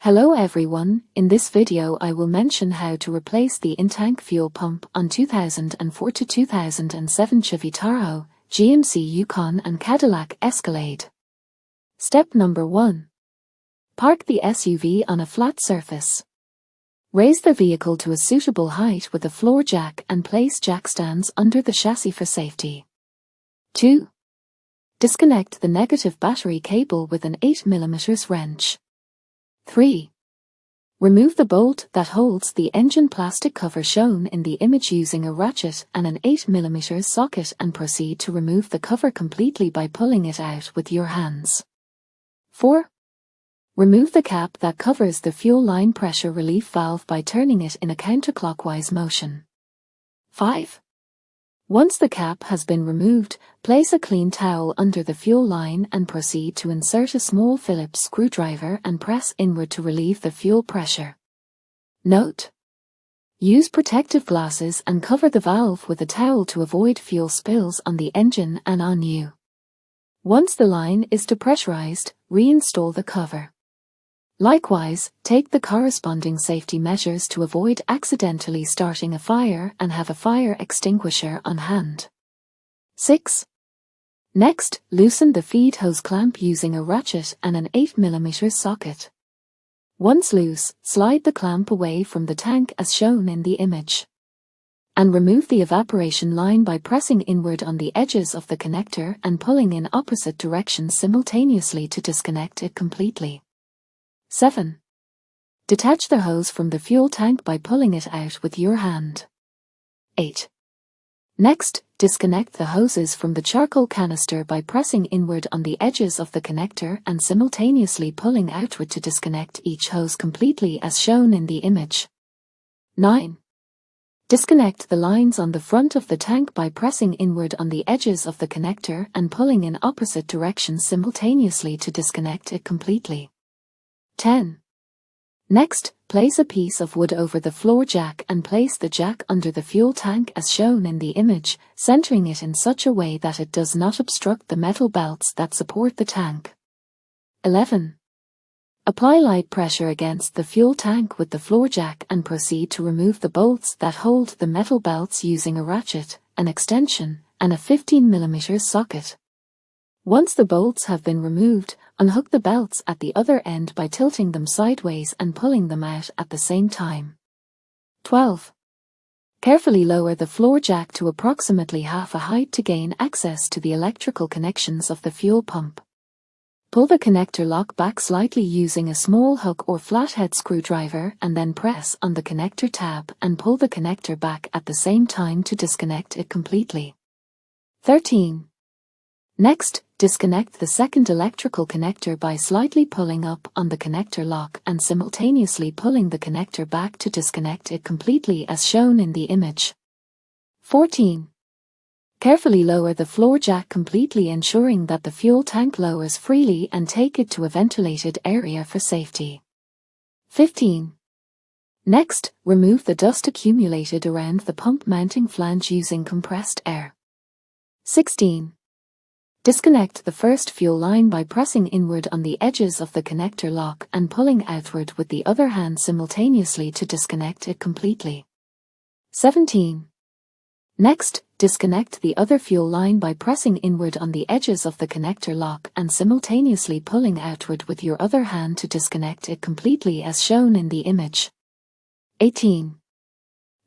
Hello everyone, in this video I will mention how to replace the in-tank fuel pump on 2004 to 2007 Chevy Tahoe, GMC Yukon and Cadillac Escalade. Step number 1. Park the SUV on a flat surface. Raise the vehicle to a suitable height with a floor jack and place jack stands under the chassis for safety. 2. Disconnect the negative battery cable with an 8mm wrench. 3. Remove the bolt that holds the engine plastic cover shown in the image using a ratchet and an 8mm socket and proceed to remove the cover completely by pulling it out with your hands. 4. Remove the cap that covers the fuel line pressure relief valve by turning it in a counterclockwise motion. 5. Once the cap has been removed, place a clean towel under the fuel line and proceed to insert a small Phillips screwdriver and press inward to relieve the fuel pressure. Note: use protective glasses and cover the valve with a towel to avoid fuel spills on the engine and on you. Once the line is depressurized, reinstall the cover. Likewise, take the corresponding safety measures to avoid accidentally starting a fire and have a fire extinguisher on hand. 6. Next, loosen the feed hose clamp using a ratchet and an 8mm socket. Once loose, slide the clamp away from the tank as shown in the image. And remove the evaporation line by pressing inward on the edges of the connector and pulling in opposite directions simultaneously to disconnect it completely. 7. Detach the hose from the fuel tank by pulling it out with your hand. 8. Next, disconnect the hoses from the charcoal canister by pressing inward on the edges of the connector and simultaneously pulling outward to disconnect each hose completely as shown in the image. 9. Disconnect the lines on the front of the tank by pressing inward on the edges of the connector and pulling in opposite directions simultaneously to disconnect it completely. 10. Next, place a piece of wood over the floor jack and place the jack under the fuel tank as shown in the image, centering it in such a way that it does not obstruct the metal belts that support the tank. 11. Apply light pressure against the fuel tank with the floor jack and proceed to remove the bolts that hold the metal belts using a ratchet, an extension, and a 15mm socket. Once the bolts have been removed, unhook the belts at the other end by tilting them sideways and pulling them out at the same time. 12. Carefully lower the floor jack to approximately half a height to gain access to the electrical connections of the fuel pump. Pull the connector lock back slightly using a small hook or flathead screwdriver and then press on the connector tab and pull the connector back at the same time to disconnect it completely. 13. Next, disconnect the second electrical connector by slightly pulling up on the connector lock and simultaneously pulling the connector back to disconnect it completely as shown in the image. 14. Carefully lower the floor jack completely, ensuring that the fuel tank lowers freely, and take it to a ventilated area for safety. 15. Next, remove the dust accumulated around the pump mounting flange using compressed air. 16. Disconnect the first fuel line by pressing inward on the edges of the connector lock and pulling outward with the other hand simultaneously to disconnect it completely. 17. Next, disconnect the other fuel line by pressing inward on the edges of the connector lock and simultaneously pulling outward with your other hand to disconnect it completely as shown in the image. 18.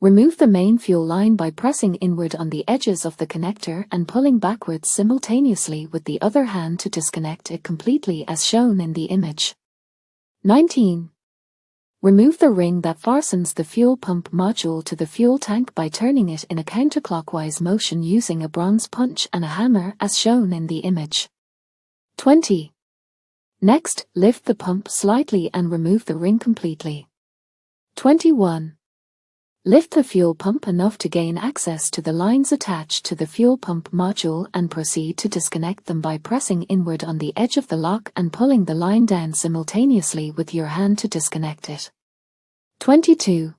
Remove the main fuel line by pressing inward on the edges of the connector and pulling backwards simultaneously with the other hand to disconnect it completely as shown in the image. 19. Remove the ring that fastens the fuel pump module to the fuel tank by turning it in a counterclockwise motion using a bronze punch and a hammer as shown in the image. 20. Next, lift the pump slightly and remove the ring completely. 21. Lift the fuel pump enough to gain access to the lines attached to the fuel pump module and proceed to disconnect them by pressing inward on the edge of the lock and pulling the line down simultaneously with your hand to disconnect it. 22.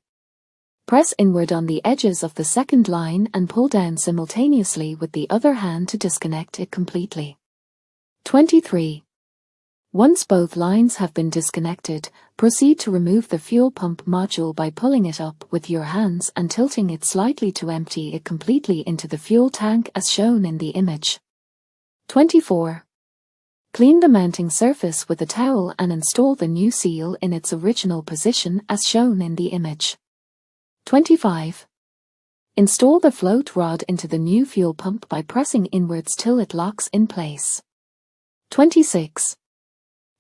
Press inward on the edges of the second line and pull down simultaneously with the other hand to disconnect it completely. 23. Once both lines have been disconnected, proceed to remove the fuel pump module by pulling it up with your hands and tilting it slightly to empty it completely into the fuel tank as shown in the image. 24. Clean the mounting surface with a towel and install the new seal in its original position as shown in the image. 25. Install the float rod into the new fuel pump by pressing inwards till it locks in place. 26.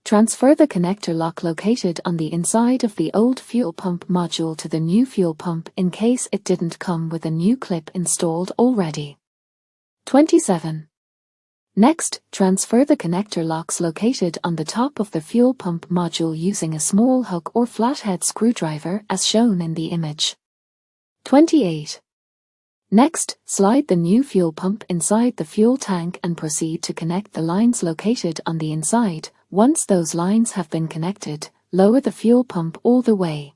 Transfer the connector lock located on the inside of the old fuel pump module to the new fuel pump in case it didn't come with a new clip installed already. 27. Next, transfer the connector locks located on the top of the fuel pump module using a small hook or flathead screwdriver as shown in the image. 28. Next, slide the new fuel pump inside the fuel tank and proceed to connect the lines located on the inside. Once those lines have been connected, lower the fuel pump all the way.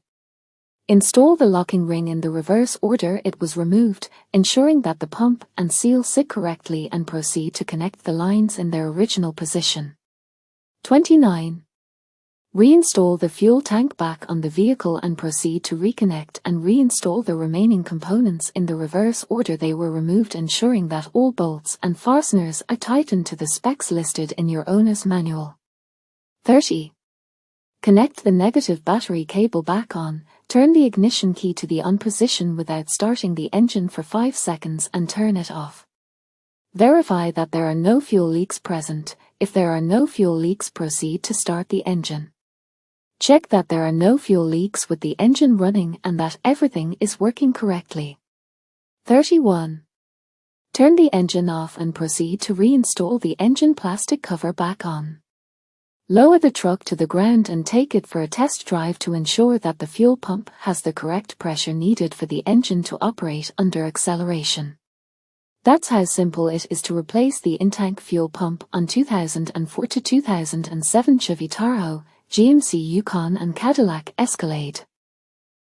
Install the locking ring in the reverse order it was removed, ensuring that the pump and seal sit correctly, and proceed to connect the lines in their original position. 29. Reinstall the fuel tank back on the vehicle and proceed to reconnect and reinstall the remaining components in the reverse order they were removed, ensuring that all bolts and fasteners are tightened to the specs listed in your owner's manual. 30. Connect the negative battery cable back on, turn the ignition key to the on position without starting the engine for 5 seconds and turn it off. Verify that there are no fuel leaks present. If there are no fuel leaks, proceed to start the engine. Check that there are no fuel leaks with the engine running and that everything is working correctly. 31. Turn the engine off and proceed to reinstall the engine plastic cover back on. Lower the truck to the ground and take it for a test drive to ensure that the fuel pump has the correct pressure needed for the engine to operate under acceleration. That's how simple it is to replace the in-tank fuel pump on 2004 to 2007 Chevy Tahoe, GMC Yukon and Cadillac Escalade.